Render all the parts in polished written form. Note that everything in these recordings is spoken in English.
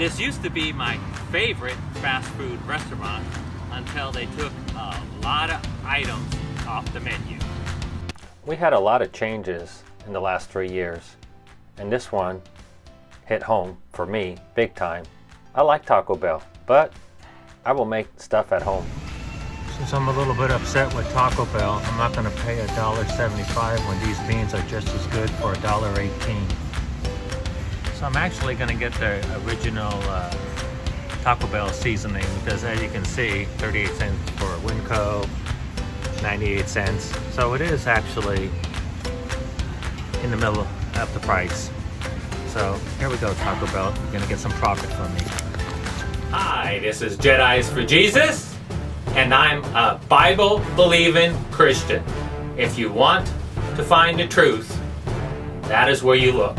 This used to be my favorite fast food restaurant until they took a lot of items off the menu. We had a lot of changes in the last 3 years, and this one hit home for me big time. I like Taco Bell, but I will make stuff at home. Since I'm a little bit upset with Taco Bell, I'm not going to pay $1.75 when these beans are just as good for $1.18. So I'm actually going to get the original Taco Bell seasoning because, as you can see, 38 cents for Winco, 98 cents. So it is actually in the middle of the price. So here we go, Taco Bell. You're going to get some profit from me. Hi, this is Jedis for Jesus, and I'm a Bible-believing Christian. If you want to find the truth, that is where you look.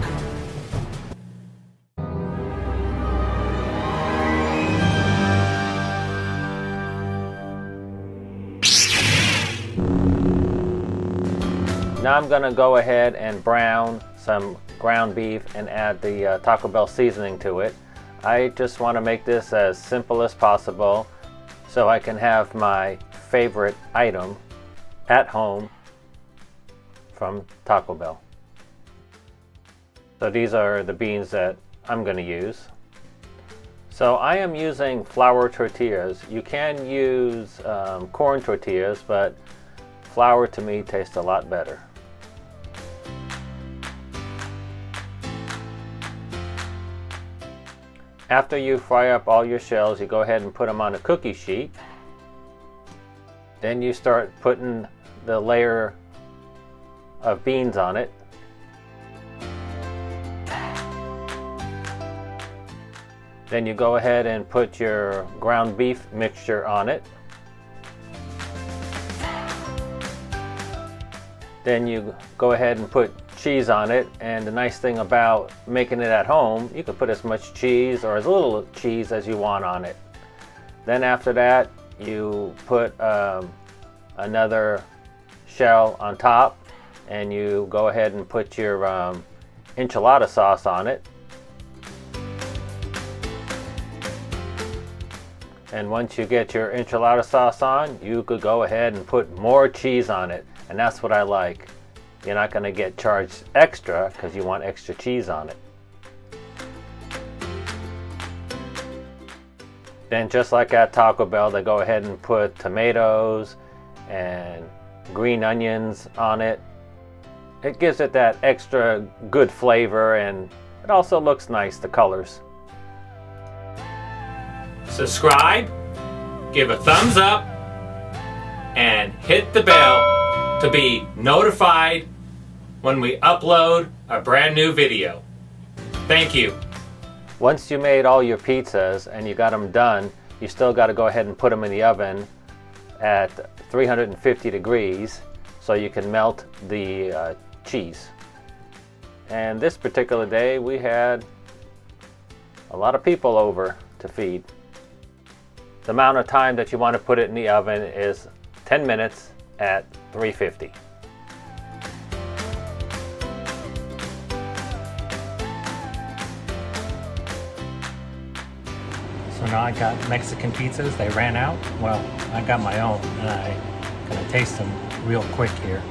Now I'm going to go ahead and brown some ground beef and add the Taco Bell seasoning to it. I just want to make this as simple as possible so I can have my favorite item at home from Taco Bell. So these are the beans that I'm going to use. So I am using flour tortillas. You can use corn tortillas, but flour to me tastes a lot better. After you fry up all your shells, you go ahead and put them on a cookie sheet. Then you start putting the layer of beans on it. Then you go ahead and put your ground beef mixture on it. Then you go ahead and put cheese on it, and the nice thing about making it at home, you can put as much cheese or as little cheese as you want on it. Then after that, you put another shell on top, and you go ahead and put your enchilada sauce on it. And once you get your enchilada sauce on, you could go ahead and put more cheese on it, and that's what I like. You're not going to get charged extra because you want extra cheese on it. Then just like at Taco Bell, they go ahead and put tomatoes and green onions on it. It gives it that extra good flavor, and it also looks nice, the colors. Subscribe, give a thumbs up, and hit the bell to be notified when we upload a brand new video. Thank you. Once you made all your pizzas and you got them done, you still got to go ahead and put them in the oven at 350 degrees so you can melt the cheese. And this particular day we had a lot of people over to feed. The amount of time that you want to put it in the oven is 10 minutes at 350. So now I got Mexican pizzas. They ran out. Well, I got my own, and I'm gonna taste them real quick here.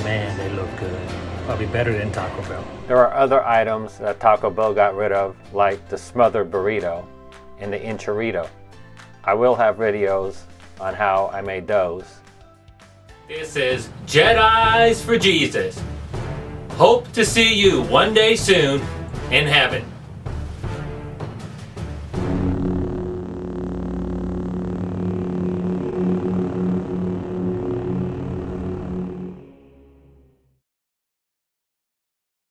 Man, they look good. Probably better than Taco Bell. There are other items that Taco Bell got rid of, like the smothered burrito and the enchilada. I will have videos on how I made those. This is Jedis for Jesus. Hope to see you one day soon in heaven.